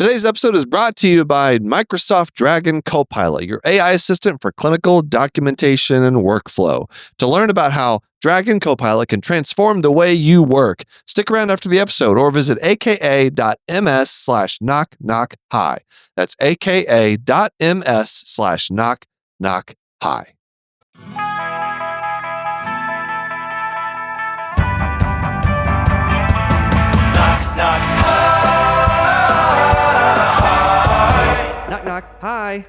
Today's episode is brought to you by Microsoft Dragon Copilot, your AI assistant for clinical documentation and workflow. To learn about how Dragon Copilot can transform the way you work, stick around after the episode or visit aka.ms/knock-knock-hi. That's aka.ms/knock-knock-hi. Knock, knock, hi.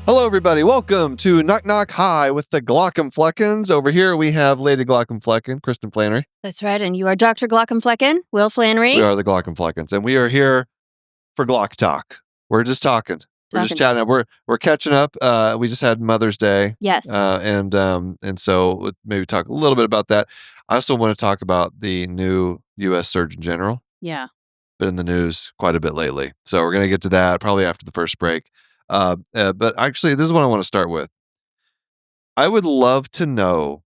Hello, everybody. Welcome to Knock Knock Hi with the Glauc and Fleckens. Over here, we have Lady Glauc and Flecken, Kristin Flannery. That's right. And you are Dr. Glauc and Flecken, Will Flannery. We are the Glauc and Fleckens, and we are here for Glauc Talk. We're just talking. We're just chatting. We're catching up. We just had Mother's Day. Yes. And so we'll maybe talk a little bit about that. I also want to talk about the new U.S. Surgeon General. Yeah. Been in the news quite a bit lately. So we're going to get to that probably after the first break. But actually, this is what I want to start with. I would love to know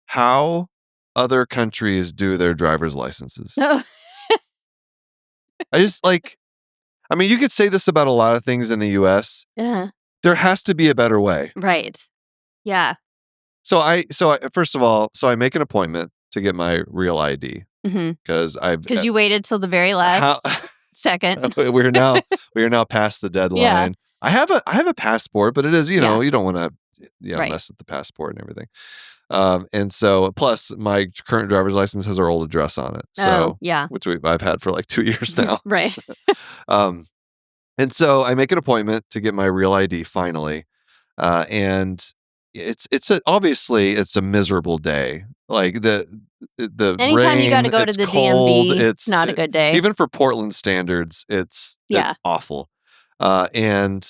how other countries do their driver's licenses. Oh. You could say this about a lot of things in the U.S. Uh-huh. There has to be a better way. Right. Yeah. So I first of all, I make an appointment to get my real ID because you waited till the very last second. we are now past the deadline. Yeah. I have a passport, but it is you don't want to Right. mess with the passport and everything. And so plus my current driver's license has our old address on it. So which I've had for like 2 years now. Right. And so I make an appointment to get my real ID finally. And obviously it's a miserable day. Like the Anytime rain, you got to go to the cold, DMV, it's not a good day. Even for Portland standards, it's awful. And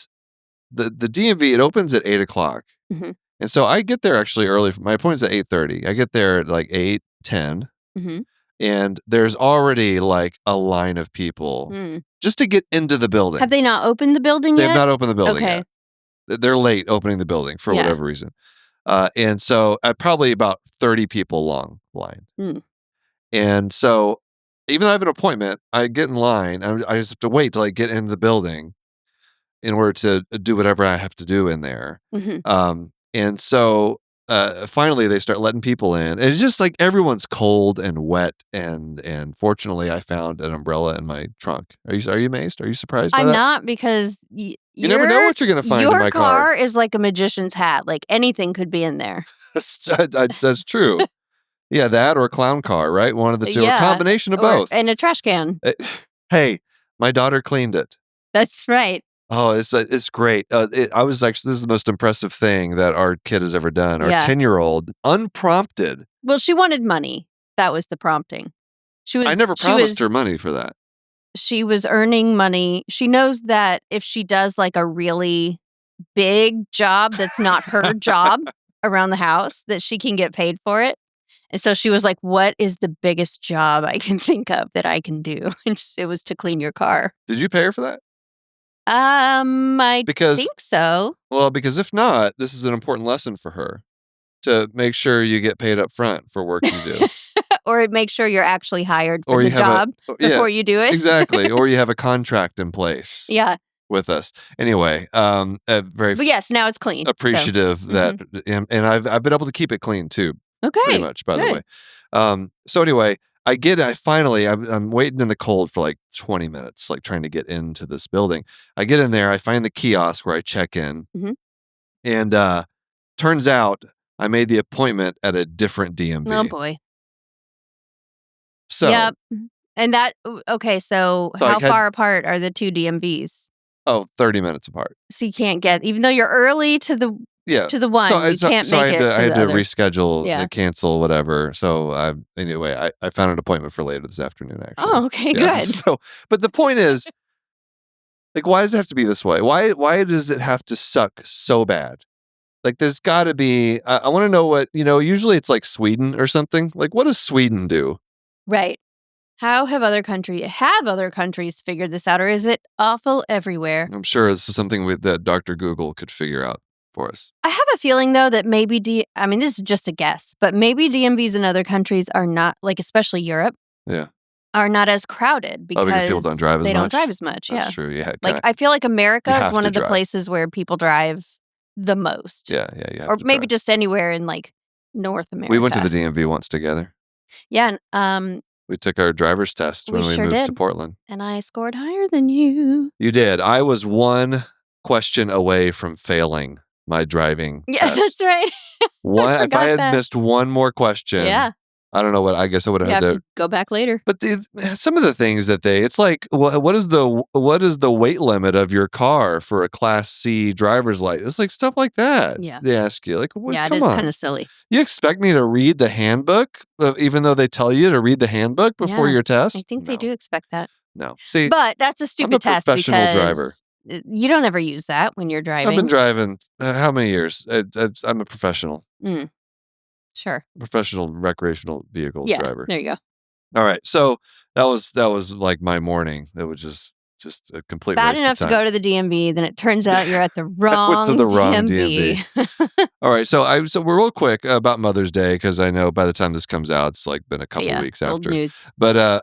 the DMV, it opens at 8:00. Mm-hmm. And so I get there actually early. My appointment's at 8:30. I get there at like 8:10. Mm-hmm. And there's already like a line of people just to get into the building. Have they not opened the building yet? They have not opened the building Okay. yet. They're late opening the building for whatever reason. And so probably about 30 people long line. And so even though I have an appointment, I get in line. I just have to wait till I get into the building in order to do whatever I have to do in there. Mm-hmm. And so finally they start letting people in. And it's just like everyone's cold and wet. And fortunately, I found an umbrella in my trunk. Are you amazed? Are you surprised by that? I'm not, because you never know what you're going to find in my car. Your car is like a magician's hat. Like anything could be in there. That's true. Yeah, that or a clown car, right? One of the two. Yeah. A combination of both. And a trash can. Hey, my daughter cleaned it. That's right. Oh, it's great. This is the most impressive thing that our kid has ever done. Our 10-year-old, unprompted. Well, she wanted money. That was the prompting. I never promised her money for that. She was earning money. She knows that if she does like a really big job that's not her job around the house, that she can get paid for it. And so she was like, what is the biggest job I can think of that I can do? And it was to clean your car. Did you pay her for that? I think so. Well, because if not, this is an important lesson for her to make sure you get paid up front for work you do. Or make sure you're actually hired for the job before you do it. Exactly. Or you have a contract in place. Yeah. With us. Anyway, But yes, now it's clean. Appreciative that, and I've been able to keep it clean too. Okay. Pretty much, by the way. So anyway, I'm waiting in the cold for like 20 minutes, like trying to get into this building. I get in there, I find the kiosk where I check in, and turns out I made the appointment at a different DMV. Oh boy. So, yep. And so how far apart are the two DMVs? 30 minutes apart. So you can't get, even though you're early to the one, you can't make it. I had to reschedule, cancel, whatever. So I found an appointment for later this afternoon, actually. Oh, okay, good. So, but the point is, like, why does it have to be this way? Why does it have to suck so bad? Like, there's got to be, I want to know what, usually it's like Sweden or something. Like, what does Sweden do? Right. How have other countries figured this out, or is it awful everywhere? I'm sure this is something that Dr. Google could figure out for us. I have a feeling, though, that maybe this is just a guess, but maybe DMVs in other countries are not, like, especially Europe. Yeah. are not as crowded because people don't drive as much? They don't drive as much, That's true, yeah. Like, I feel like America is one of the drive. places where people drive the most. Yeah, or maybe just anywhere in, like, North America. We went to the DMV once together. Yeah, and, we took our driver's test when we moved to Portland. And I scored higher than you. You did. I was one question away from failing my driving test. Yeah, that's right. If I had missed one more question, I don't know what. I guess I would have had to go back later. But some of the things that it's like, what is the weight limit of your car for a Class C driver's license? It's like stuff like that. Yeah, they ask you, like, come it is kind of silly. You expect me to read the handbook, even though they tell you to read the handbook before your test? I think they do expect that. No, see, but that's a stupid test. I'm a professional driver. You don't ever use that when you're driving. I've been driving how many years? I'm a professional. Sure. Professional recreational vehicle driver. There you go. All right. So that was like my morning. It was just a complete bad waste enough of time. to go to the DMV. Then it turns out you're at the wrong DMV. All right. So we're real quick about Mother's Day, because I know by the time this comes out, it's like been a couple weeks after. Old news. But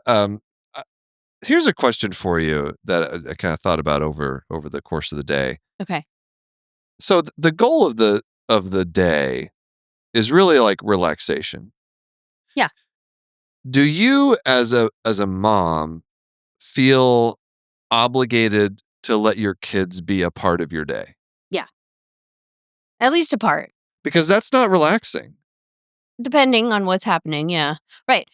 here's a question for you that I kind of thought about over the course of the day. Okay. So the goal of the day is really like relaxation. Yeah. Do you, as a mom, feel obligated to let your kids be a part of your day? Yeah. At least a part. Because that's not relaxing. Depending on what's happening, yeah. Right.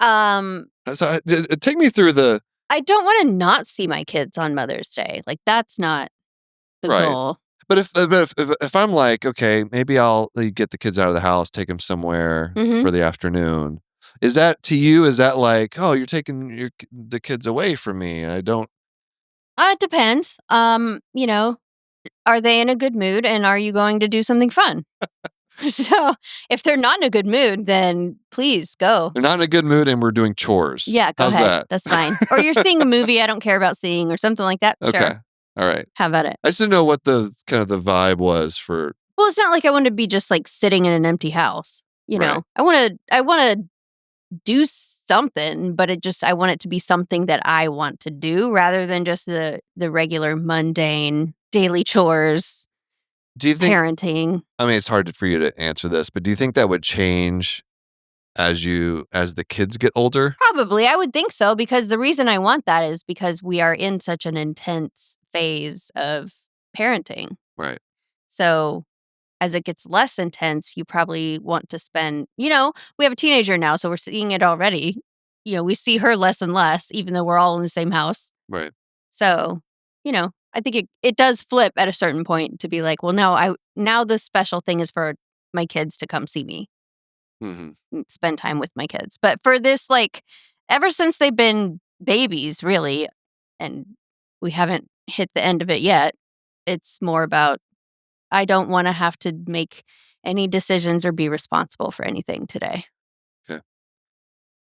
So take me through the... I don't want to not see my kids on Mother's Day. Like, that's not the goal. But if I'm like, okay, maybe I'll get the kids out of the house, take them somewhere for the afternoon. Is that, to you, is that like, oh, you're taking the kids away from me? I don't... It depends. Are they in a good mood, and are you going to do something fun? So if they're not in a good mood, then please go. They're not in a good mood and we're doing chores. Yeah, go ahead. That? That's fine. Or you're seeing a movie I don't care about seeing or something like that. Okay. Sure. All right. How about it? I just didn't know what the kind of the vibe was for... Well, it's not like I want to be just like sitting in an empty house. You know, I want to do something, but I want it to be something that I want to do rather than just the regular mundane daily chores. Do you think parenting? I mean, it's hard for you to answer this, but do you think that would change as the kids get older? Probably. I would think so, because the reason I want that is because we are in such an intense phase of parenting. Right. So as it gets less intense, you probably want to spend, we have a teenager now, so we're seeing it already. We see her less and less, even though we're all in the same house. Right. So, I think it does flip at a certain point to be like, well, now the special thing is for my kids to come see me. Mm-hmm. Spend time with my kids. But for this, like, ever since they've been babies, really, and we haven't hit the end of it yet, it's more about, I don't want to have to make any decisions or be responsible for anything today. Okay.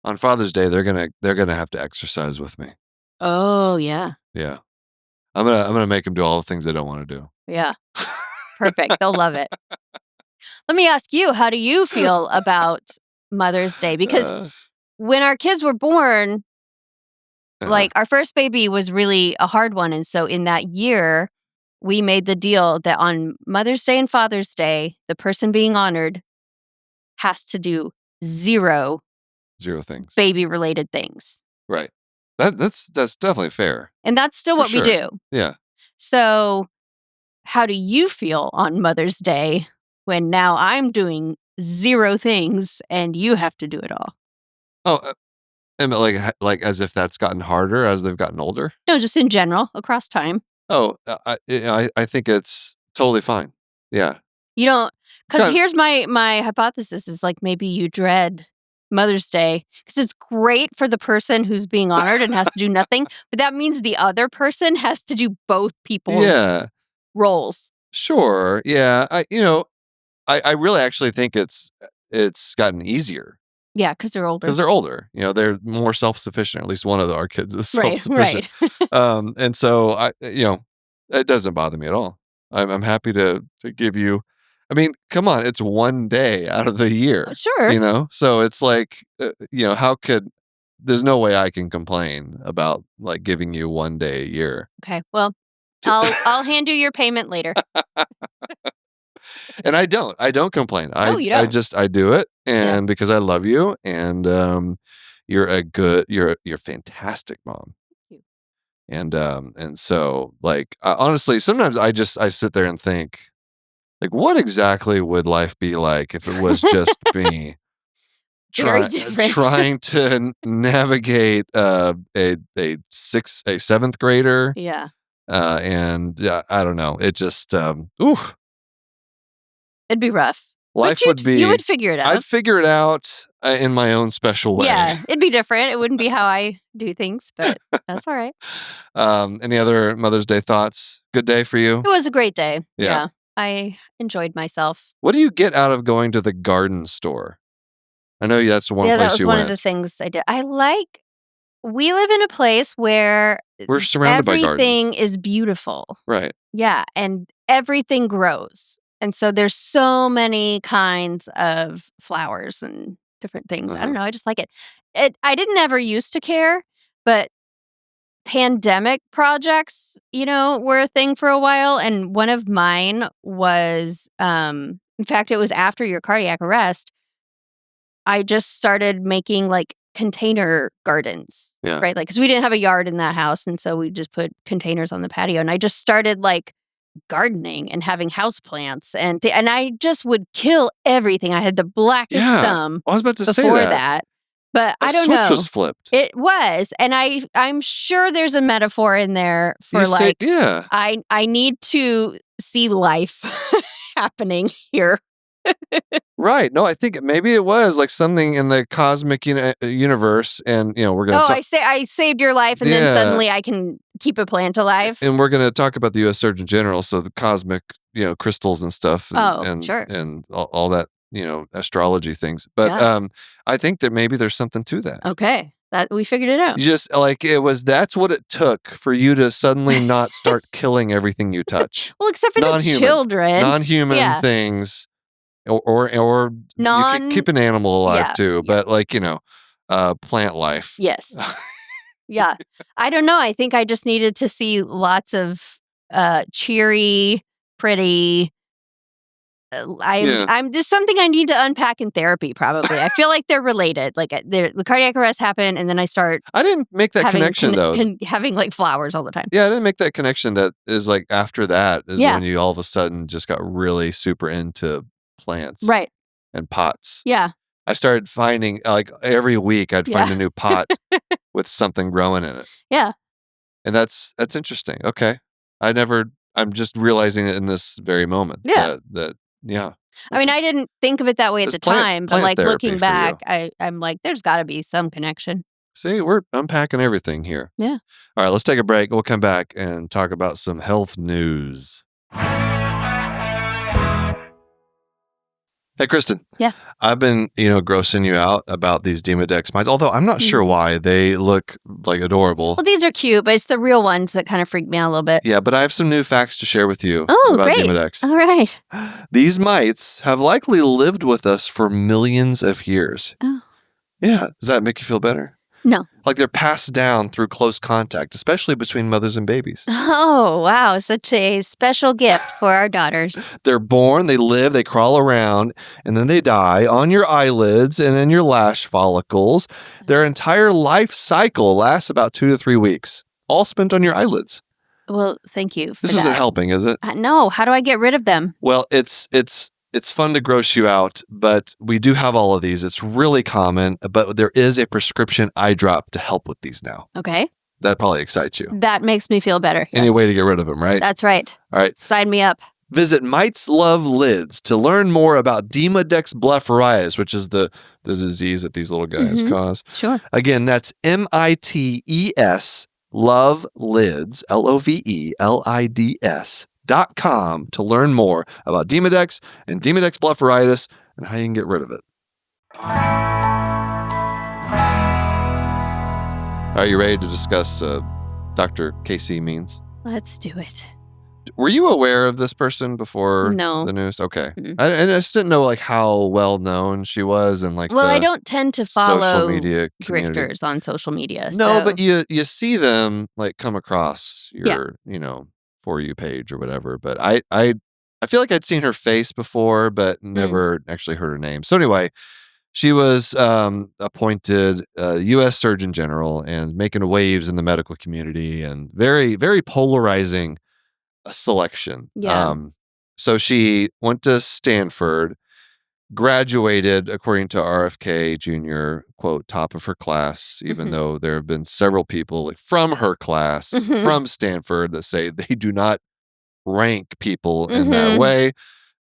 On Father's Day, they're gonna have to exercise with me. Oh, yeah. Yeah. I'm gonna make them do all the things they don't want to do. Yeah. Perfect. They'll love it. Let me ask you, how do you feel about Mother's Day? Because when our kids were born, like, our first baby was really a hard one. And so in that year, we made the deal that on Mother's Day and Father's Day, the person being honored has to do zero things, baby-related things. Right. That's definitely fair. And that's still what we do. Yeah. So how do you feel on Mother's Day when now I'm doing zero things and you have to do it all? Oh, and like as if that's gotten harder as they've gotten older? No, just in general, across time. Oh, I think it's totally fine. Yeah. You don't, because here's my hypothesis is, like, maybe you dread Mother's Day because it's great for the person who's being honored and has to do nothing, but that means the other person has to do both people's roles. Sure. Yeah. I really actually think it's gotten easier. Yeah, because they're older. They're more self-sufficient. At least one of our kids is self-sufficient. Right. And so it doesn't bother me at all. I'm happy to give you. I mean, come on, it's one day out of the year. Sure. So it's like, how could there's no way I can complain about like giving you 1 day a year. Okay. Well, I'll hand you your payment later. And I don't complain. You don't. I do it, and because I love you, and you're a fantastic mom. Thank you. And so like honestly, sometimes I sit there and think, like, what exactly would life be like if it was just me trying to navigate a 7th grader? Yeah. And I don't know. It just it'd be rough. Life would be. You would figure it out. I'd figure it out in my own special way. Yeah, it'd be different. It wouldn't be how I do things, but that's all right. Any other Mother's Day thoughts? Good day for you? It was a great day. Yeah. I enjoyed myself. What do you get out of going to the garden store? I know that's one place you went. Yeah, that was one of the things I did. We live in a place where we're surrounded by gardens. Everything is beautiful. Right. Yeah, and everything grows. And so there's so many kinds of flowers and different things. I don't know. I just like it. I didn't ever used to care, but pandemic projects, were a thing for a while. And one of mine was, in fact, it was after your cardiac arrest. I just started making like container gardens, right? Like, because we didn't have a yard in that house. And so we just put containers on the patio. And I just started like gardening and having houseplants, and I just would kill everything. I had the blackest thumb. I was about to say before that, but I don't know. The switch was flipped. It was, and I'm sure there's a metaphor in there for I need to see life happening here. Right. No, I think maybe it was like something in the cosmic universe, and we're gonna. I saved your life, and then suddenly I can keep a plant alive. And we're gonna talk about the U.S. Surgeon General, so the cosmic, crystals and stuff, and sure, and all that, astrology things. But I think that maybe there's something to that. Okay, that we figured it out. Just like that's what it took for you to suddenly not start killing everything you touch. Well, except for the children, non-human things. Or you can keep an animal alive too, but plant life. Yes. Yeah. I don't know. I think I just needed to see lots of cheery, pretty. I'm just something I need to unpack in therapy. Probably. I feel like they're related. Like the cardiac arrest happened, and then I didn't make that connection though. Having like flowers all the time. Yeah, I didn't make that connection. That is like after that is when you all of a sudden just got really super into plants, right, and pots. Yeah, I started finding like every week I'd find a new pot with something growing in it. Yeah, and that's interesting. Okay, I'm just realizing it in this very moment. Yeah, yeah. I mean, I didn't think of it that way at the time, but like looking back, I'm like, there's got to be some connection. See, we're unpacking everything here. Yeah. All right, let's take a break. We'll come back and talk about some health news. Hey, Kristin. Yeah. I've been, grossing you out about these Demodex mites, although I'm not sure why. They look like adorable. Well, these are cute, but it's the real ones that kind of freak me out a little bit. Yeah, but I have some new facts to share with you about great. Demodex. All right. These mites have likely lived with us for millions of years. Oh. Yeah. Does that make you feel better? No. Like they're passed down through close contact, especially between mothers and babies. Oh, wow. Such a special gift for our daughters. They're born, they live, they crawl around, and then they die on your eyelids and in your lash follicles. Their entire life cycle lasts about 2 to 3 weeks, all spent on your eyelids. Well, thank you for This isn't helping, is it? No. How do I get rid of them? Well, it's fun to gross you out, but we do have all of these. It's really common, but there is a prescription eye drop to help with these now. Okay. That probably excites you. That makes me feel better. Any way to get rid of them, right? That's right. All right. Sign me up. Visit Mites Love Lids to learn more about Demodex blepharitis, which is the disease that these little guys cause. Sure. Again, that's MITES Love Lids, LOVELIDS.com to learn more about Demodex and Demodex blepharitis and how you can get rid of it. Are you ready to discuss Dr. KC Means? Let's do it. Were you aware of this person before No. the news? Okay. I just didn't know like how well known she was and like Well, I the don't tend to social follow media community. grifters on social media. No, So but you see them like come across Yeah. your, For You page or whatever. But I feel like I'd seen her face before, but never actually heard her name. So anyway, she was appointed U.S. Surgeon General and making waves in the medical community and very, very polarizing selection. Yeah. So she went to Stanford, graduated, according to RFK Jr., quote, top of her class, even though there have been several people like, from her class, from Stanford, that say they do not rank people in that way.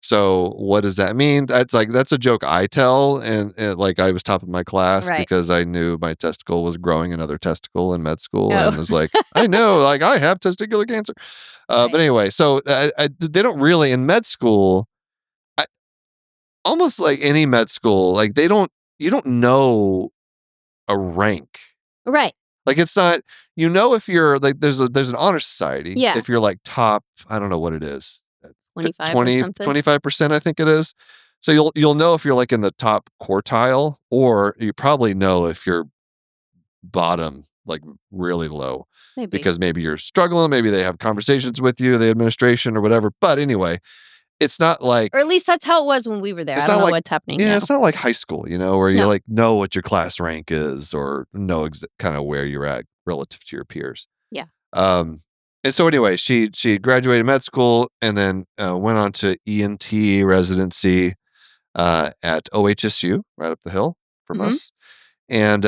So what does that mean? That's a joke I tell, and like I was top of my class because I knew my testicle was growing another testicle in med school, and was like, I know, like I have testicular cancer. But anyway, so they don't really in med school. Almost like any med school, like you don't know a rank, Right. Like it's not, if you're like, there's an honor society. Yeah. If you're like top, I don't know what it is, 25 or something. 25%, I think it is. So you'll know if you're like in the top quartile, or you probably know if you're bottom, like really low. Maybe. Because maybe you're struggling, maybe they have conversations with you, the administration or whatever. But anyway, it's not like, or at least that's how it was when we were there. I don't know what's happening now. It's not like high school, where you like know what your class rank is or know kind of where you're at relative to your peers. Yeah. And so anyway, she graduated med school and then went on to ENT residency at OHSU right up the hill from us, and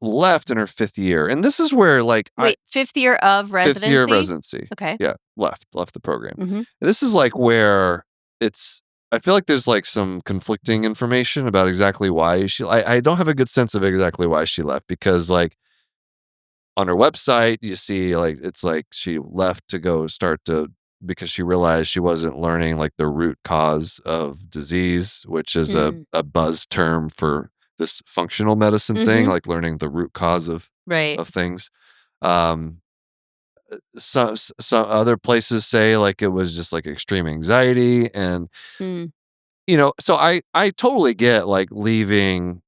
left in her 5th year. And this is where like fifth year of residency. 5th year of residency. Okay. Yeah, left the program. This is like where I feel like there's like some conflicting information about exactly why I don't have a good sense of exactly why she left, because like on her website, you see like, it's like she left to go because she realized she wasn't learning like the root cause of disease, which is a buzz term for this functional medicine thing, like learning the root cause of things. Some other places say like it was just like extreme anxiety, and so I totally get like leaving.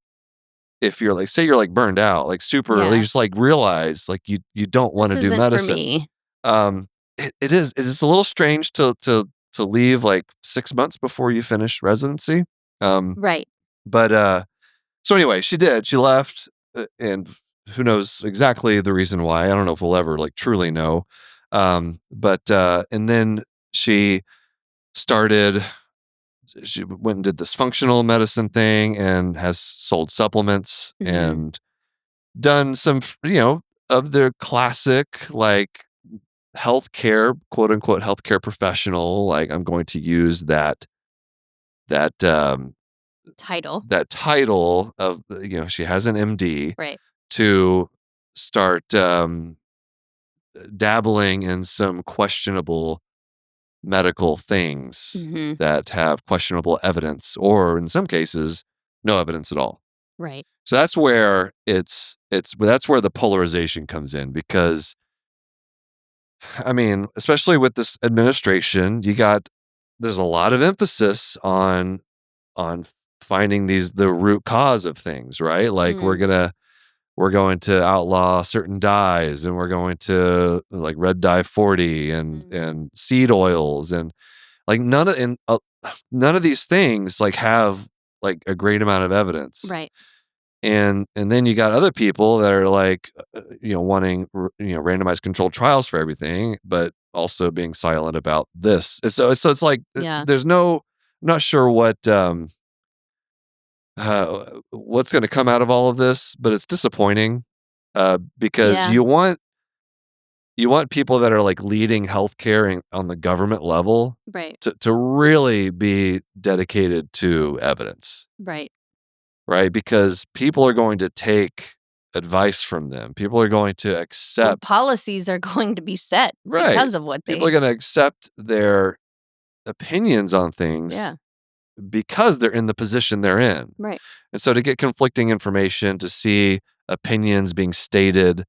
If you're like, say you're like burned out, like super early, you just like realize like you don't want to do medicine. For me. It is a little strange to leave like 6 months before you finish residency. Right. But so anyway, she left, and who knows exactly the reason why. I don't know if we'll ever like truly know. But and then she went and did this functional medicine thing and has sold supplements and done some, of the classic, like healthcare, quote unquote, healthcare professional. Like I'm going to use that title of, she has an MD, right, to start dabbling in some questionable medical things that have questionable evidence, or in some cases, no evidence at all. Right. So that's where that's where the polarization comes in, because I mean, especially with this administration, there's a lot of emphasis on finding the root cause of things, right? Like we're going to outlaw certain dyes, and we're going to like red dye 40 and seed oils, and like none of these things like have like a great amount of evidence. Right. And then you got other people that are like, wanting, randomized controlled trials for everything, but also being silent about this. And so it's like, there's I'm not sure what's going to come out of all of this, but it's disappointing because you want people that are like leading healthcare on the government level, right, to really be dedicated to evidence. Right, because people are going to take advice from them. People are going to accept policies are going to be set because of what people are going to accept their opinions on things because they're in the position they're in. Right. And so to get conflicting information, to see opinions being stated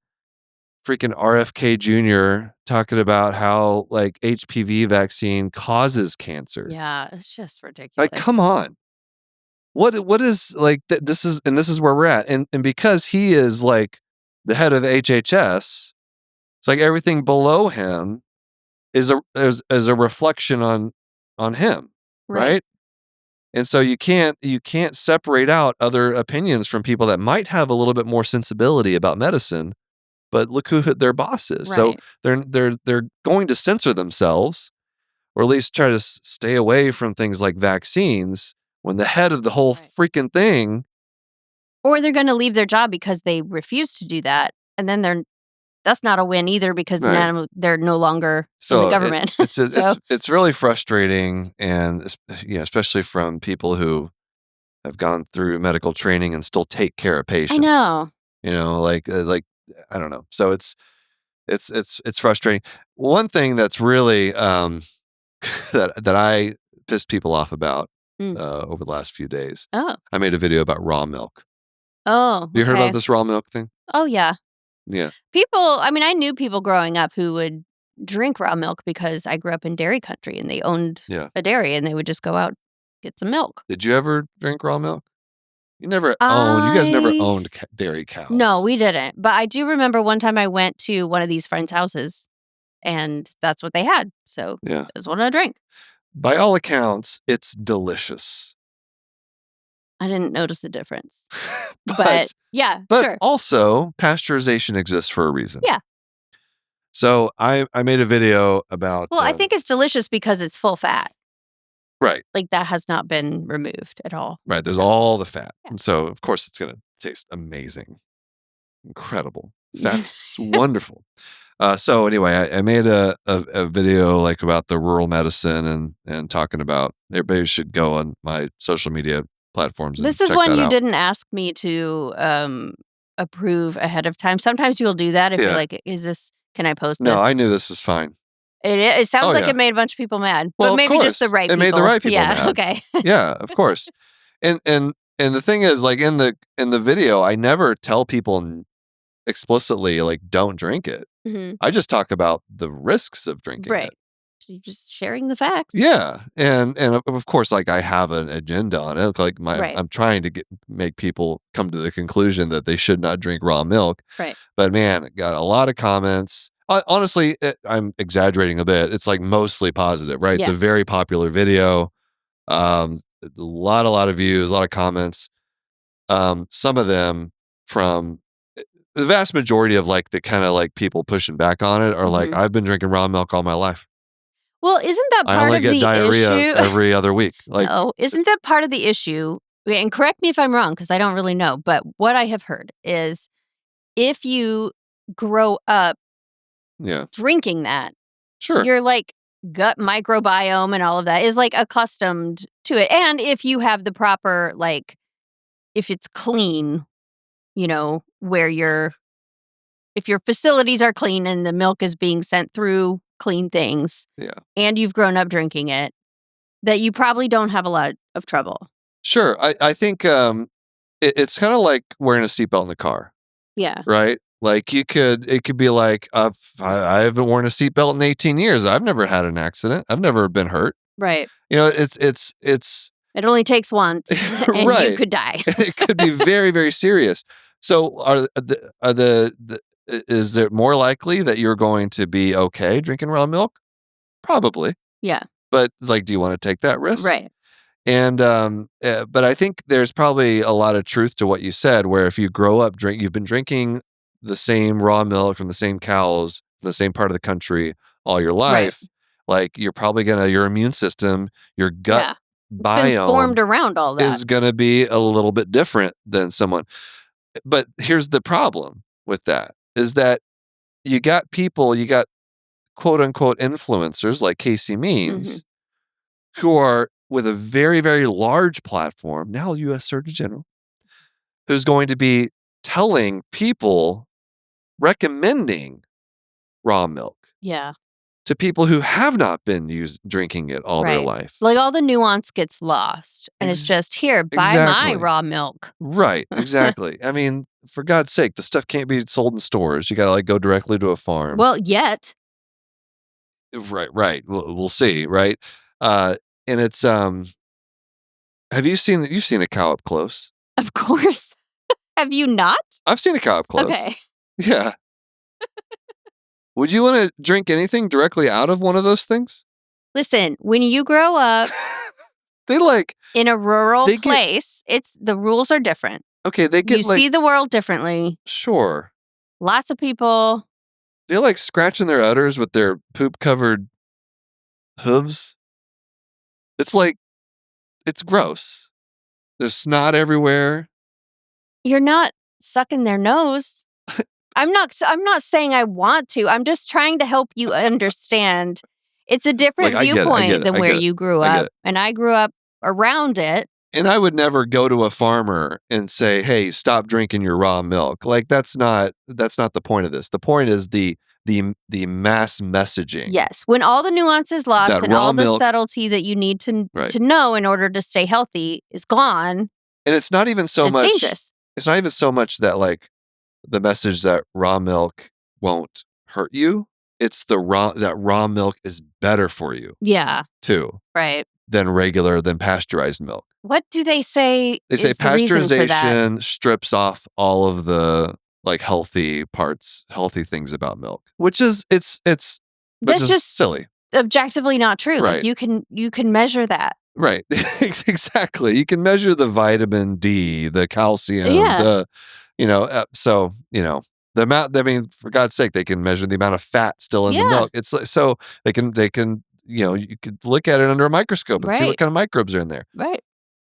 freaking RFK Jr. talking about how like HPV vaccine causes cancer. Yeah, it's just ridiculous. Like, come on. What is like this is where we're at. And because he is like the head of HHS, it's like everything below him is a reflection on him, right? And so you can't separate out other opinions from people that might have a little bit more sensibility about medicine, but look who their boss is. So they're going to censor themselves, or at least try to stay away from things like vaccines when the head of the whole freaking thing. Or they're going to leave their job because they refuse to do that, and then that's not a win either, because now they're no longer in the government. It's really frustrating, and especially from people who have gone through medical training and still take care of patients. I know. Like I don't know. So it's frustrating. One thing that's really that I pissed people off about over the last few days. Oh. I made a video about raw milk. Oh. You heard about this raw milk thing? Oh, yeah. Yeah. I knew people growing up who would drink raw milk because I grew up in dairy country and they owned a dairy, and they would just go out get some milk. Did you ever drink raw milk? You guys never owned dairy cows. No, we didn't. But I do remember one time I went to one of these friends' houses, and that's what they had. So I just wanted to drink. By all accounts, it's delicious. I didn't notice the difference. But sure. Also, pasteurization exists for a reason. Yeah. So I made a video about... Well, I think it's delicious because it's full fat. Right. Like, that has not been removed at all. Right. There's all the fat. Yeah. And so, of course, it's going to taste amazing. Incredible. Fat's wonderful. So anyway, I made a video like about the rural medicine and talking about, everybody should go on my social media platforms. This is one you didn't ask me to approve ahead of time. Sometimes you'll do that if you're like, can I post this? No, I knew this was fine. It sounds like it made a bunch of people mad, well, but maybe just the right people. It made the right people mad. Yeah, okay. Yeah, of course. And the thing is, like in the video, I never tell people explicitly like don't drink it. Mm-hmm. I just talk about the risks of drinking it. You're just sharing the facts. Yeah, and of course, like I have an agenda on it. Like I'm trying to make people come to the conclusion that they should not drink raw milk. Right. But man, it got a lot of comments. Honestly, I'm exaggerating a bit. It's like mostly positive, right? Yeah. It's a very popular video. A lot of views, a lot of comments. Some of them from the vast majority of like the kind of like people pushing back on it are like, I've been drinking raw milk all my life. Well, isn't that part of the issue? I only get diarrhea every other week. Like, no, isn't that part of the issue? And correct me if I'm wrong, because I don't really know. But what I have heard is if you grow up drinking that, your like gut microbiome and all of that is like accustomed to it. And if you have the proper, like, if it's clean, if your facilities are clean and the milk is being sent through clean things, and you've grown up drinking it, that you probably don't have a lot of trouble. Sure. I think it's kind of like wearing a seatbelt in the car. Yeah. Right? Like it could be like, I haven't worn a seatbelt in 18 years. I've never had an accident. I've never been hurt. Right. It's it only takes once and you could die. It could be very, very serious. So is it more likely that you're going to be okay drinking raw milk? Probably. Yeah. But like, do you want to take that risk? Right. And but I think there's probably a lot of truth to what you said, where if you grow up you've been drinking the same raw milk from the same cows, the same part of the country all your life, like you're probably your immune system, your gut biome formed around all that is going to be a little bit different than someone. But here's the problem with that is that you got quote unquote influencers like Casey Means who are with a very, very large platform, now U.S. Surgeon General, who's going to be telling people, recommending raw milk. Yeah. To people who have not been drinking it all their life. Like all the nuance gets lost. And it's just, here, buy my raw milk. Right, exactly. I mean, for God's sake, the stuff can't be sold in stores. You got to like go directly to a farm. Well, yet. Right. We'll see, right? And it's have you've seen a cow up close? Of course. Have you not? I've seen a cow up close. Okay. Yeah. Would you want to drink anything directly out of one of those things? Listen, when you grow up they like in a rural place, the rules are different. Okay, they get you see the world differently. Sure. Lots of people. They like scratching their udders with their poop-covered hooves. It's like, it's gross. There's snot everywhere. You're not sucking their nose. I'm not saying I want to. I'm just trying to help you understand. It's a different viewpoint than where you grew up. And I grew up around it. And I would never go to a farmer and say, "Hey, stop drinking your raw milk." Like that's not the point of this. The point is the mass messaging. Yes, when all the nuance is lost and all the subtlety that you need to know in order to stay healthy is gone. And it's not even so much dangerous. It's not even so much that like the message that raw milk won't hurt you. It's that raw milk is better for you. Yeah. Too. Right. Than pasteurized milk. What do they say? They say pasteurization strips off all of the like healthy things about milk, which is it's just silly. Objectively not true. Right. Like you can measure that. Right. Exactly. You can measure the vitamin D, the calcium, the amount. I mean, for God's sake, they can measure the amount of fat still in the milk. It's so they can. You could look at it under a microscope and see what kind of microbes are in there. Right.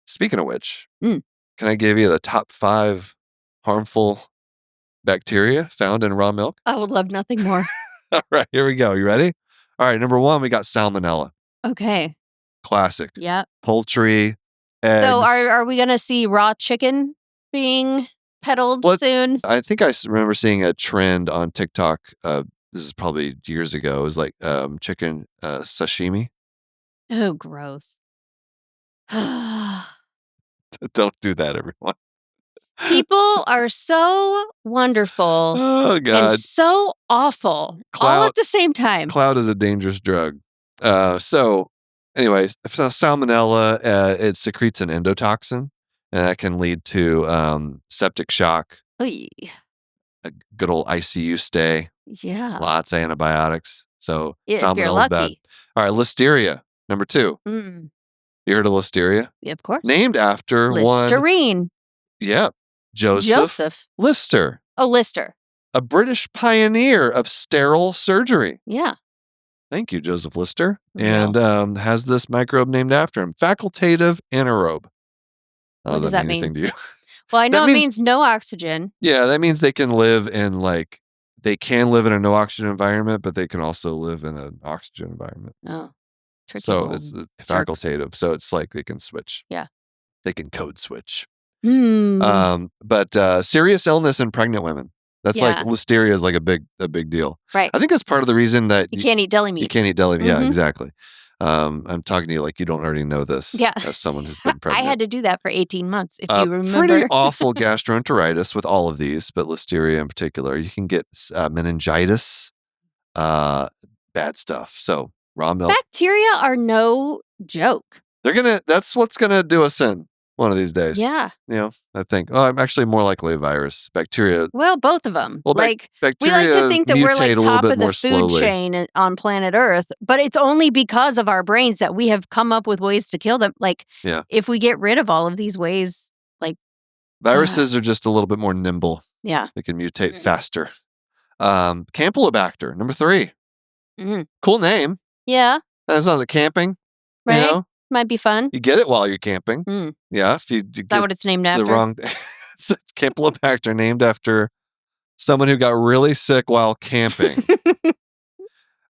Speaking of which, can I give you the top 5 harmful bacteria found in raw milk? I would love nothing more. All right, here we go. You ready? All right, number 1, we got salmonella. Okay. Classic. Yeah. Poultry, eggs. So are we going to see raw chicken being peddled soon? I think I remember seeing a trend on TikTok. This is probably years ago. It was like chicken sashimi. Oh, gross. Don't do that, everyone. People are so wonderful and so awful all at the same time. Cloud is a dangerous drug. So anyways, salmonella, it secretes an endotoxin, and that can lead to septic shock. Oy. A good old ICU stay. Yeah. Lots of antibiotics. So salmonella is bad. All right, listeria, number 2. You heard of listeria? Yeah, of course. Named after Listerine. Yeah. Joseph Lister. Oh, Lister. A British pioneer of sterile surgery. Yeah. Thank you, Joseph Lister. And has this microbe named after him. Facultative anaerobe. What does that mean? Anything to you? Well, I know it means no oxygen. Yeah, that means they can live in a no oxygen environment, but they can also live in an oxygen environment. Oh, tricky. So it's facultative. So it's like they can switch. Yeah. They can code switch. But serious illness in pregnant women. That's like listeria is like a big deal. Right. I think that's part of the reason that you can't eat deli meat. You can't eat deli meat. Yeah, exactly. I'm talking to you like you don't already know this. Yeah. As someone who's been pregnant. I had to do that for 18 months, if you remember. Pretty awful gastroenteritis with all of these, but listeria in particular. You can get meningitis, bad stuff. So raw milk. Bacteria are no joke. That's what's gonna do us in one of these days. Yeah. I think. Oh, I'm actually more likely a virus. Bacteria. Well, both of them. Well, bacteria we like to think that we're like top of the food chain on planet Earth, but it's only because of our brains that we have come up with ways to kill them. Like, if we get rid of all of these ways, like viruses are just a little bit more nimble. Yeah. They can mutate faster. Campylobacter, number 3. Cool name. Yeah. That sounds like camping. Right. Might be fun. You get it while you're camping. Yeah. If you is that what it's named after? The wrong. It's Campylobacter, named after someone who got really sick while camping.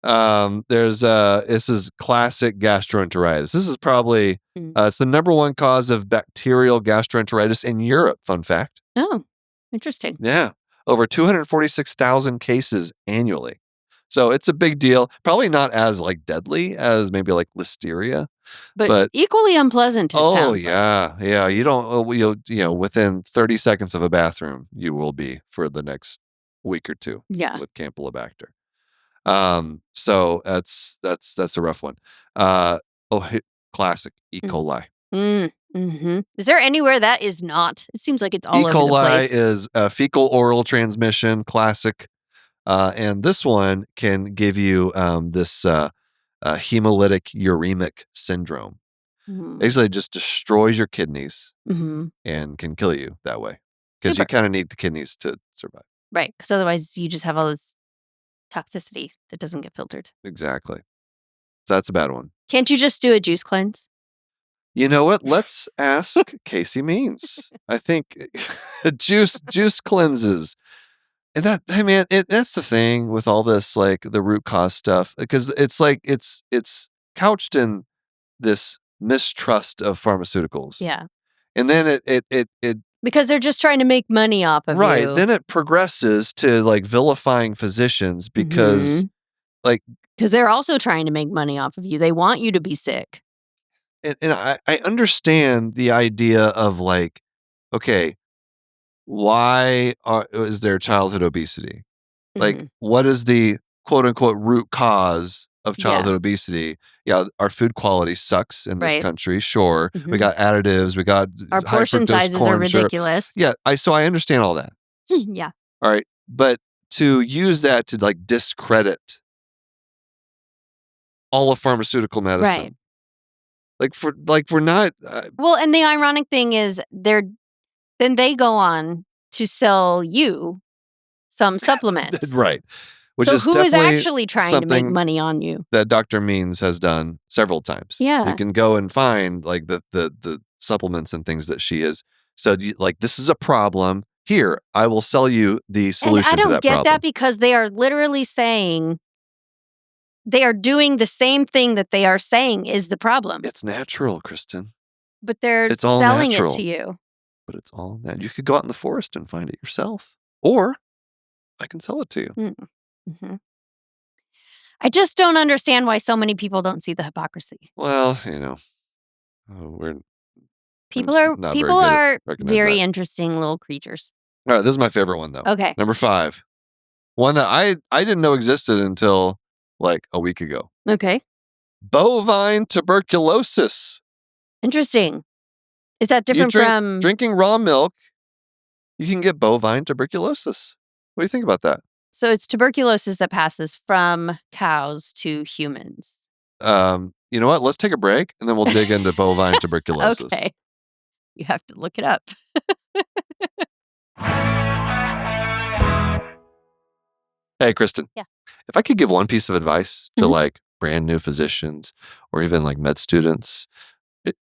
This is classic gastroenteritis. This is probably it's the number 1 cause of bacterial gastroenteritis in Europe. Fun fact. Oh, interesting. Yeah, over 246,000 cases annually. So it's a big deal. Probably not as like deadly as maybe like listeria, But equally unpleasant, it sounds like. Yeah. You don't, within 30 seconds of a bathroom, you will be for the next week or two with Campylobacter. So that's a rough one. Classic E. coli. Mm-hmm. Is there anywhere that is not? It seems like it's all over the place. E. coli is fecal oral transmission, classic. And this one can give you this hemolytic uremic syndrome. Basically, it just destroys your kidneys and can kill you that way. Because you kind of need the kidneys to survive. Right, because otherwise you just have all this toxicity that doesn't get filtered. Exactly. So that's a bad one. Can't you just do a juice cleanse? You know what? Let's ask Casey Means. I think juice cleanses. And that's the thing with all this, like the root cause stuff, because it's like it's couched in this mistrust of pharmaceuticals. Yeah. And then it because they're just trying to make money off of you. Right. Then it progresses to like vilifying physicians because because they're also trying to make money off of you. They want you to be sick. And I understand the idea of like, okay, why is there childhood obesity? Like, what is the quote unquote root cause of childhood obesity? Yeah, our food quality sucks in this country. Sure, we got additives, we got our portion sizes are ridiculous. Yeah, so I understand all that. Yeah. All right, but to use that to like discredit all of pharmaceutical medicine, we're not. Well, and the ironic thing is, then they go on to sell you some supplement, right? Which so is who is actually trying to make money on you? That Dr. Means has done several times. Yeah, you can go and find like the supplements and things that she is. So like, this is a problem. Here, I will sell you the solution to that problem. I don't get that because they are literally saying they are doing the same thing that they are saying is the problem. It's natural, Kristen. But they're selling it to you. But it's all natural. You could go out in the forest and find it yourself, or I can sell it to you. Mm-hmm. I just don't understand why so many people don't see the hypocrisy. Well, people are very interesting little creatures. All right, this is my favorite one though. Okay. Number 5. One that I didn't know existed until like a week ago. Okay. Bovine tuberculosis. Interesting. Is that different from drinking raw milk? You can get bovine tuberculosis. What do you think about that? So it's tuberculosis that passes from cows to humans. You know what? Let's take a break and then we'll dig into bovine tuberculosis. Okay. You have to look it up. Hey, Kristen. Yeah. If I could give one piece of advice to like brand new physicians or even like med students,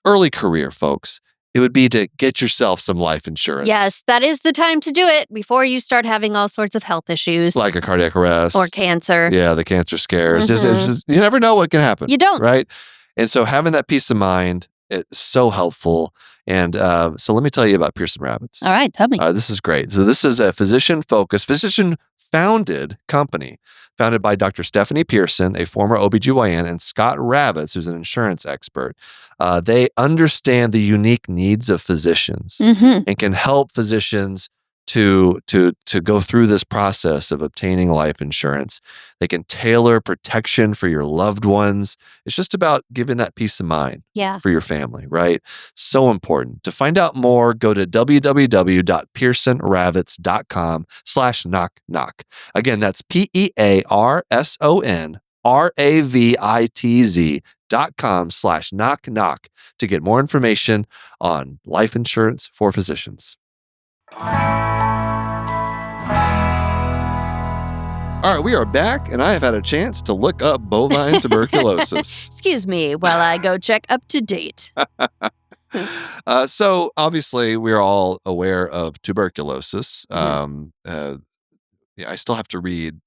early career folks, it would be to get yourself some life insurance. Yes, that is the time to do it before you start having all sorts of health issues. Like a cardiac arrest. Or cancer. Yeah, the cancer scares. Just, you never know what can happen. You don't. Right? And so having that peace of mind, it's so helpful. And so let me tell you about Pearson Rabbits. All right, tell me. This is great. So this is a physician-founded company founded by Dr. Stephanie Pearson, a former OBGYN, and Scott Ravitz, who's an insurance expert. They understand the unique needs of physicians and can help physicians to go through this process of obtaining life insurance. They can tailor protection for your loved ones. It's just about giving that peace of mind for your family, right? So important. To find out more, go to www.pearsonravitz.com/knock-knock. Again, that's PearsonRavitz.com/knock-knock to get more information on life insurance for physicians. All right, we are back, and I have had a chance to look up bovine tuberculosis. Excuse me while I go check up to date. So obviously, we're all aware of tuberculosis. I still have to read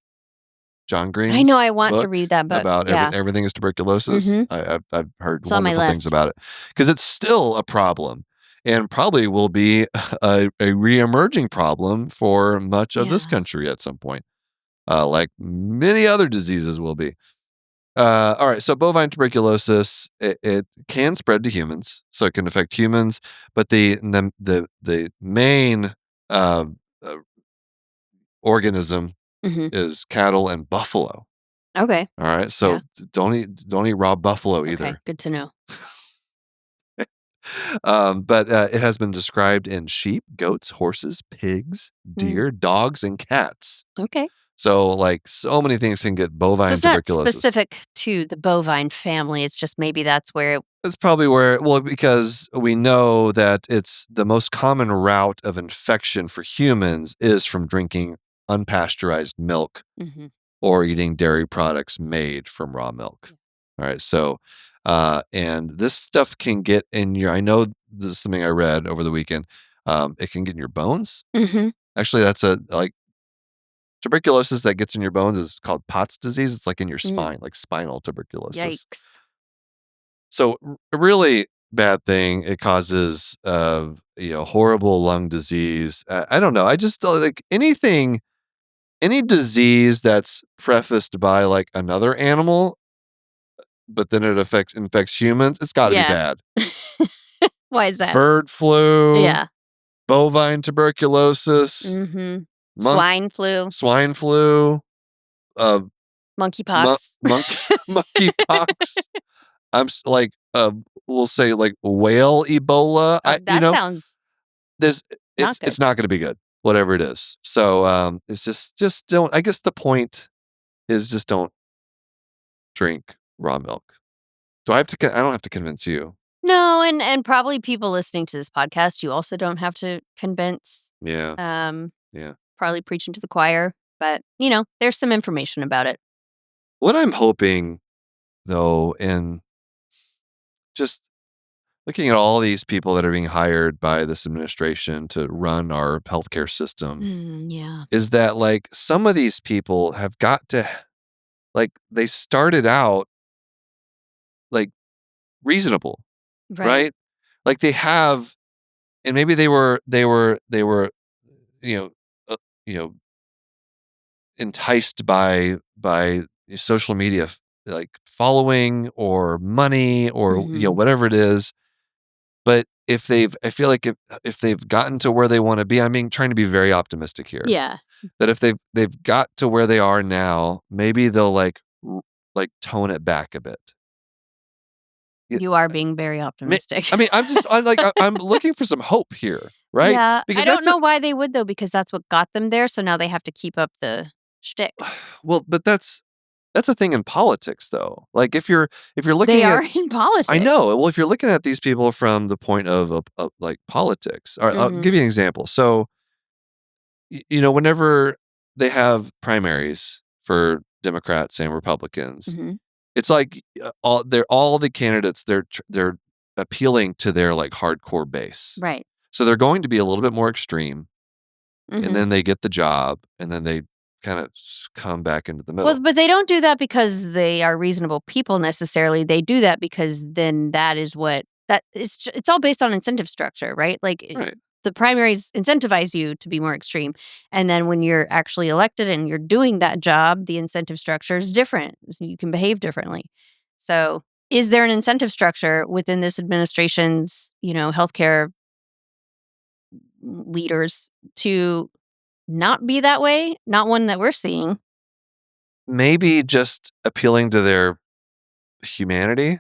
John Green's I know, I want to read that book. About everything is tuberculosis. I've heard wonderful things about it. Because it's still a problem. And probably will be a re-emerging problem for much of this country at some point, like many other diseases will be. All right. So bovine tuberculosis, it can spread to humans, so it can affect humans. But the main uh, uh, organism is cattle and buffalo. Okay. All right. So don't eat raw buffalo either. Okay. Good to know. But it has been described in sheep, goats, horses, pigs, deer, dogs, and cats. Okay. So, like, so many things can get bovine tuberculosis. Not specific to the bovine family. It's just maybe that's where It's probably where, well, because we know that it's the most common route of infection for humans is from drinking unpasteurized milk or eating dairy products made from raw milk. All right. So, and this stuff can get in your, I know this is something I read over the weekend. It can get in your bones. Actually, that's tuberculosis that gets in your bones is called Pott's disease. It's like in your spine, like spinal tuberculosis. Yikes. So a really bad thing. It causes, horrible lung disease. I don't know. I just like any disease that's prefaced by like another animal, but then it infects humans. It's got to be bad. Why is that? Bird flu. Yeah. Bovine tuberculosis. Swine flu. Monkeypox. Monkeypox. Like we'll say like whale Ebola. Sounds it's not going to be good, whatever it is. So it's just don't. I guess the point is just don't drink raw milk. I don't have to convince you. No, and probably people listening to this podcast, you also don't have to convince. Yeah. Probably preaching to the choir, but there's some information about it. What I'm hoping, though, and just looking at all these people that are being hired by this administration to run our healthcare system, is that like some of these people have got to, like, they started out like reasonable, right? Like they have, and maybe they were, you know, enticed by social media, like following or money or whatever it is. But I feel like if they've gotten to where they want to be, I mean, trying to be very optimistic here. Yeah. That if they've got to where they are now, maybe they'll like tone it back a bit. You are being very optimistic. I mean, I'm looking for some hope here, right? Yeah. Because I don't know why they would though, because that's what got them there. So now they have to keep up the shtick. Well, but that's a thing in politics, though. Like if you're looking, they are in politics. I know. Well, if you're looking at these people from the point of like politics, or I'll give you an example. So, whenever they have primaries for Democrats and Republicans, it's like all the candidates. They're appealing to their like hardcore base, right? So they're going to be a little bit more extreme, and then they get the job, and then they kind of come back into the middle. Well, but they don't do that because they are reasonable people necessarily. They do that because then it's all based on incentive structure, right? Like the primaries incentivize you to be more extreme. And then when you're actually elected and you're doing that job, the incentive structure is different. So you can behave differently. So is there an incentive structure within this administration's, healthcare leaders to not be that way? Not one that we're seeing. Maybe just appealing to their humanity,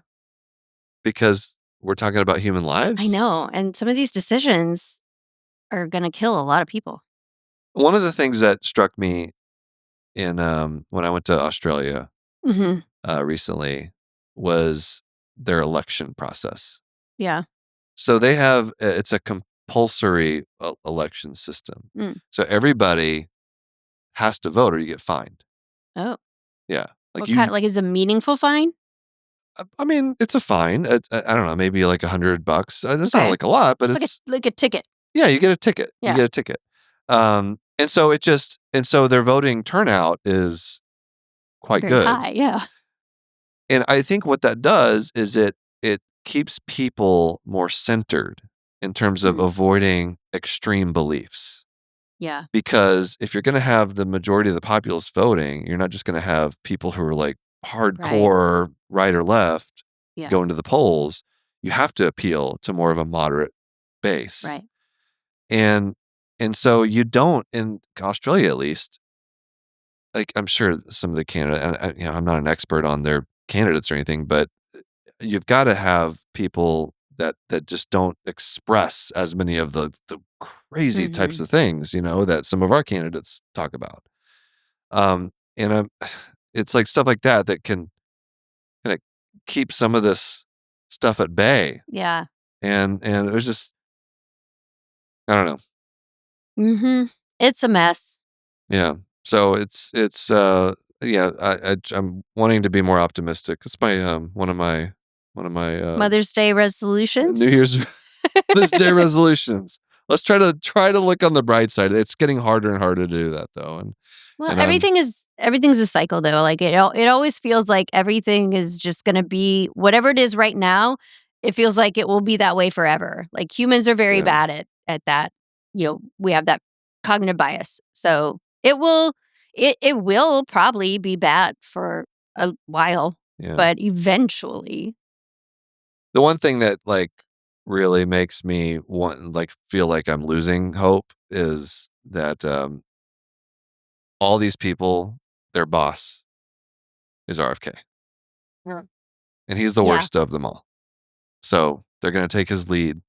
because we're talking about human lives. I know. And some of these decisions are going to kill a lot of people. One of the things that struck me in when I went to Australia recently was their election process. Yeah. So they have, it's a compulsory election system. So everybody has to vote or you get fined. Oh. Yeah. Like is a meaningful fine? I mean, it's a fine. I don't know, maybe like $100. It's not like a lot, but it's like a ticket. Yeah, you get a ticket. Yeah. You get a ticket. And so their voting turnout is quite very good. High, yeah. And I think what that does is it keeps people more centered in terms of avoiding extreme beliefs. Yeah. Because if you're going to have the majority of the populace voting, you're not just going to have people who are like hardcore right or left going to the polls. You have to appeal to more of a moderate base. Right. And so you don't, in Australia at least, like I'm sure some of the candidates, I'm not an expert on their candidates or anything, but you've got to have people that just don't express as many of the crazy types of things, that some of our candidates talk about. And it's like stuff like that can kind of keep some of this stuff at bay. Yeah. And it was just, I don't know. Mm-hmm. It's a mess. Yeah. So I'm wanting to be more optimistic. It's my one of my Mother's Day resolutions. New Year's Mother's Day resolutions. Let's try to look on the bright side. It's getting harder and harder to do that though. And everything's a cycle though. Like it always feels like everything is just going to be whatever it is right now. It feels like it will be that way forever. Like humans are very bad at that. We have that cognitive bias. So it will probably be bad for a while, but eventually. The one thing that like really makes me feel like I'm losing hope is that all these people, their boss is RFK. Yeah. And he's the worst of them all. So they're going to take his lead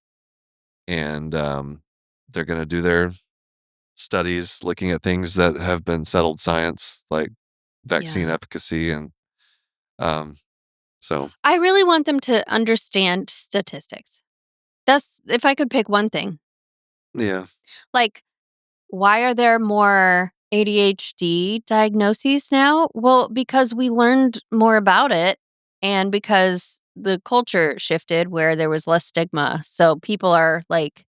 and they're going to do their studies looking at things that have been settled science, like vaccine efficacy. And so I really want them to understand statistics. That's if I could pick one thing. Yeah. Like, why are there more ADHD diagnoses now? Well, because we learned more about it and because the culture shifted where there was less stigma. So people are like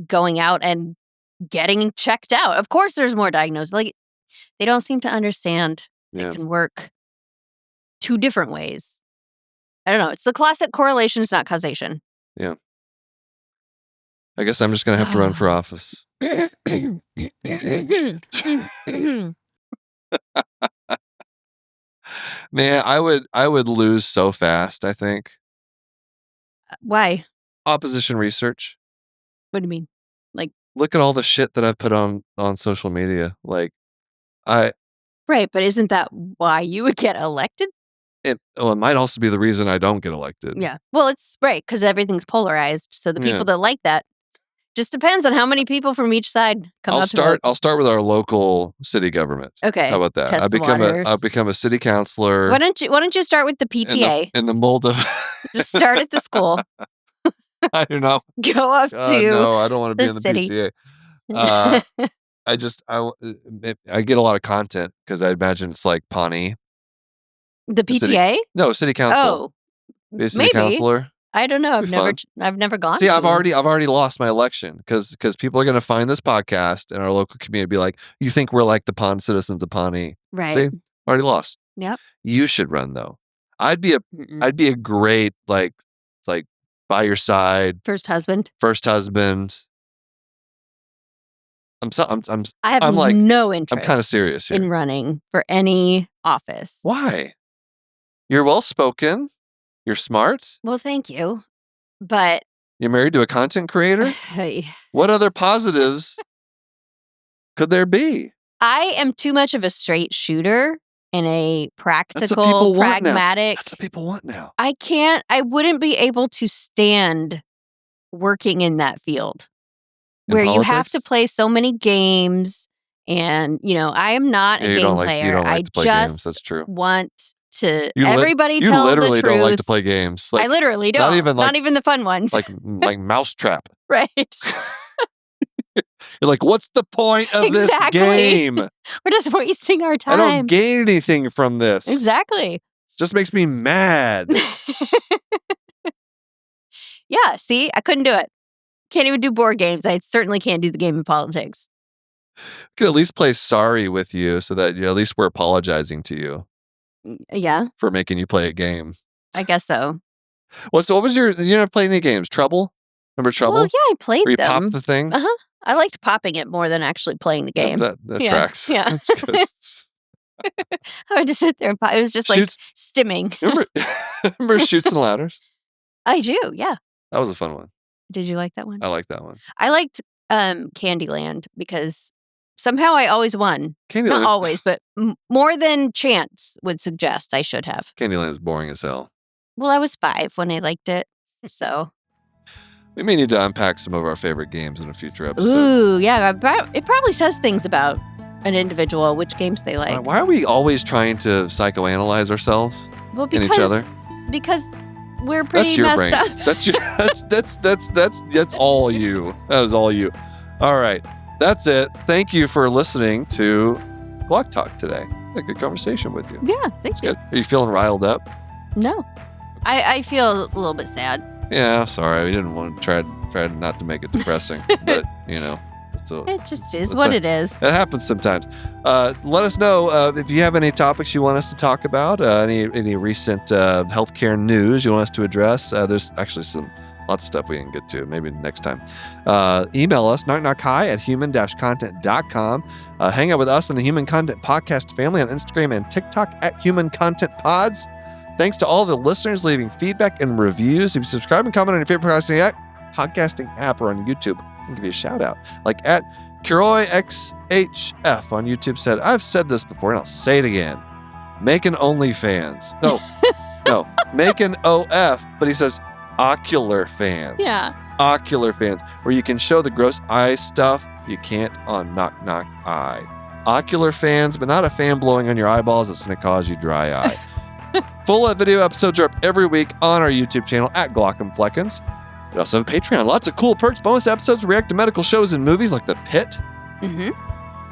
going out and getting checked out. Of course, there's more diagnosis. Like, they don't seem to understand it can work two different ways. I don't know. It's the classic correlation is not causation. Yeah. I guess I'm just going to have to run for office. Man, I would lose so fast, I think. Why? Opposition research. What do you mean? Like, look at all the shit that I've put on social media. Like, right, but isn't that why you would get elected? It might also be the reason I don't get elected. Yeah. Well, it's right because everything's polarized. So the people that like that just depends on how many people from each side come out to vote. I'll start with our local city government. Okay. How about that? I'll become a city councilor. Why don't you start with the PTA? In the mold of just start at the school. I don't know. Go up to no, I don't want to be in the city. PTA. I get a lot of content because I imagine it's like Pawnee. The PTA? No, city council. Oh, be a city councilor. I don't know. I've never gone. See, I've already lost my election because people are going to find this podcast in our local community and be like, "You think we're like the Pond citizens of Pawnee?" Right. See, already lost. Yep. You should run though. I'd be a great like by your side first husband. I have no interest. I'm kind of serious here. In running for any office. Why? You're well spoken. You're smart. Well, thank you. But you're married to a content creator? What other positives could there be? I am too much of a straight shooter and a practical, pragmatic. That's what people want now. I wouldn't be able to stand working in that field where you have to play so many games. And, I am not a game player. You don't like to play games. That's true. Want to everybody tell the truth. You literally don't like to play games. I literally don't. Not even the fun ones. Like Mousetrap. Right. You're like, what's the point of this game? We're just wasting our time. I don't gain anything from this. Exactly. It just makes me mad. Yeah, see? I couldn't do it. Can't even do board games. I certainly can't do the game of politics. I could at least play sorry with you so that at least we're apologizing to you. Yeah. For making you play a game. I guess so. Well, so what was you never played any games? Trouble? Remember Trouble? Well, yeah, I played Where you them. popped the thing? Uh-huh. I liked popping it more than actually playing the game. That tracks. Yeah. That's good. I would just sit there and it was just like stimming. Remember Chutes and Ladders? I do, yeah. That was a fun one. Did you like that one? I like that one. I liked Candyland because somehow I always won. Not always, but more than chance would suggest I should have. Candyland is boring as hell. Well, I was 5 when I liked it, so... We may need to unpack some of our favorite games in a future episode. Ooh, yeah. It probably says things about an individual, which games they like. Why are we always trying to psychoanalyze ourselves and each other? Because we're pretty messed up. That's all you. That is all you. All right. That's it. Thank you for listening to Glauc Talk today. A good conversation with you. Yeah, thanks. Good. Are you feeling riled up? No. I feel a little bit sad. Yeah, sorry. We didn't want to try not to make it depressing, but it just is what it is. It happens sometimes. Let us know if you have any topics you want us to talk about, any recent healthcare news you want us to address. There's actually lots of stuff we can get to, maybe next time. Email us, knockknockhi@human-content.com. Hang out with us and the Human Content Podcast family on Instagram and TikTok @HumanContentPods. Thanks to all the listeners leaving feedback and reviews. If you subscribe and comment on your favorite podcasting app or on YouTube, I'll give you a shout out. Like @KuroyXHF on YouTube said, I've said this before and I'll say it again. Make an OnlyFans. No, make an OF, but he says ocular fans. Yeah. Ocular fans, where you can show the gross eye stuff you can't on Knock Knock Eye. Ocular fans, but not a fan blowing on your eyeballs that's going to cause you dry eye. Full video episodes are up every week on our YouTube channel @GlaucandFleckens. We also have a Patreon. Lots of cool perks, bonus episodes, react to medical shows and movies like The Pit. Mm-hmm.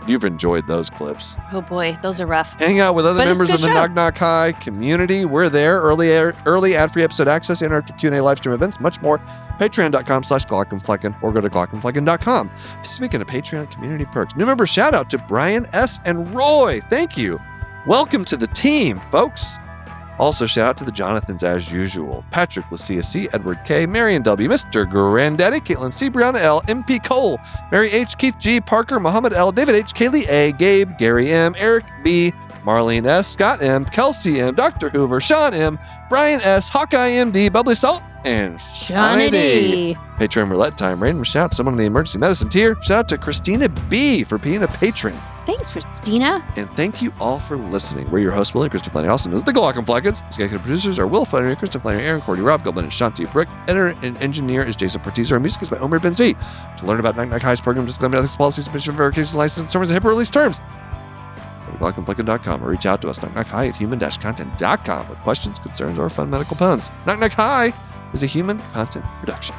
You've enjoyed those clips. Oh boy, those are rough. Hang out with other members of the Knock Knock Hi community. We're there. Early ad-free episode access, interactive Q&A live stream events, much more. Patreon.com/GlaucandFlecken or go to GlaucandFlecken.com. Speaking of Patreon community perks, new member shout out to Brian S. and Roy. Thank you. Welcome to the team, folks. Also, shout out to the Jonathans as usual. Patrick, Lucia C., Edward K., Marion W., Mr. Granddaddy, Caitlin C., Brianna L., MP Cole, Mary H., Keith G., Parker, Muhammad L., David H., Kaylee A., Gabe, Gary M., Eric B., Marlene S., Scott M., Kelsey M., Dr. Hoover, Sean M., Brian S., Hawkeye MD, Bubbly Salt, and Shawnee D. Patreon roulette time. Random shout out to someone in the emergency medicine tier. Shout out to Christina B. for being a patron. Thanks, Christina. And thank you all for listening. We're your hosts, Will and Kristen Flannery. Also known as the Glauc and Fleckens. Executive producers are Will Flannery, Kristen Flannery, Aaron Cordy, Rob Goblin, and Shanti Brick. Editor and engineer is Jason Portizo. Our music is by Omer Benzvi. To learn about Knock Knock Hi's program, disclaimer, ethics, policies, submission, verification, license, terms, and HIPAA release terms. Go to GlaucandFlecken.com or reach out to us, knockknocki@human-content.com with questions, concerns, or fun medical puns. Knock Knock Hi is a human content production.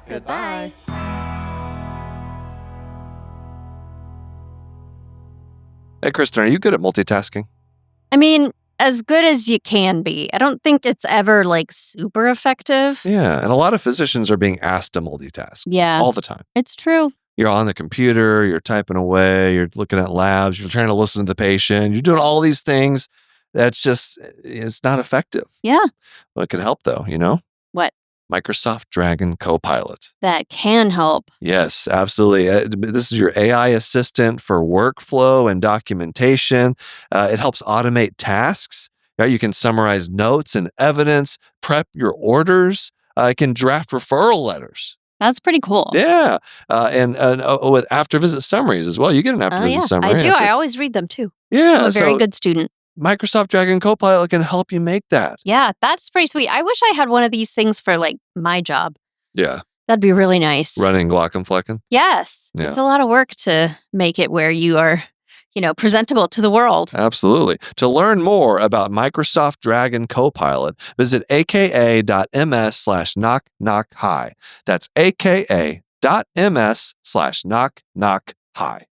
Goodbye. Hey, Kristen, are you good at multitasking? I mean, as good as you can be. I don't think it's ever like super effective. Yeah, and a lot of physicians are being asked to multitask. Yeah. All the time. It's true. You're on the computer, you're typing away, you're looking at labs, you're trying to listen to the patient, you're doing all these things. That's just, it's not effective. Yeah. Well, it can help though, you know? What? Microsoft Dragon Copilot. That can help. Yes, absolutely. This is your AI assistant for workflow and documentation. It helps automate tasks. Right? You can summarize notes and evidence, prep your orders. It can draft referral letters. That's pretty cool. Yeah. And with after visit summaries as well. You get an after visit summary. I do. I always read them too. Yeah. I'm a very good student. Microsoft Dragon Copilot can help you make that. Yeah, that's pretty sweet. I wish I had one of these things for like my job. Yeah. That'd be really nice. Running Glauc and Flecken? Yes. Yeah. It's a lot of work to make it where you are, presentable to the world. Absolutely. To learn more about Microsoft Dragon Copilot, visit aka.ms/knockknockhi. That's aka.ms/knockknockhi.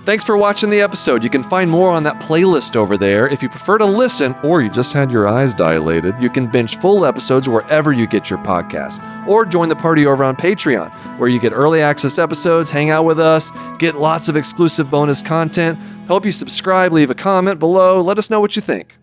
Thanks for watching the episode. You can find more on that playlist over there. If you prefer to listen or you just had your eyes dilated, you can binge full episodes wherever you get your podcasts. Or join the party over on Patreon, where you get early access episodes, hang out with us, get lots of exclusive bonus content. Help you subscribe, leave a comment below. Let us know what you think.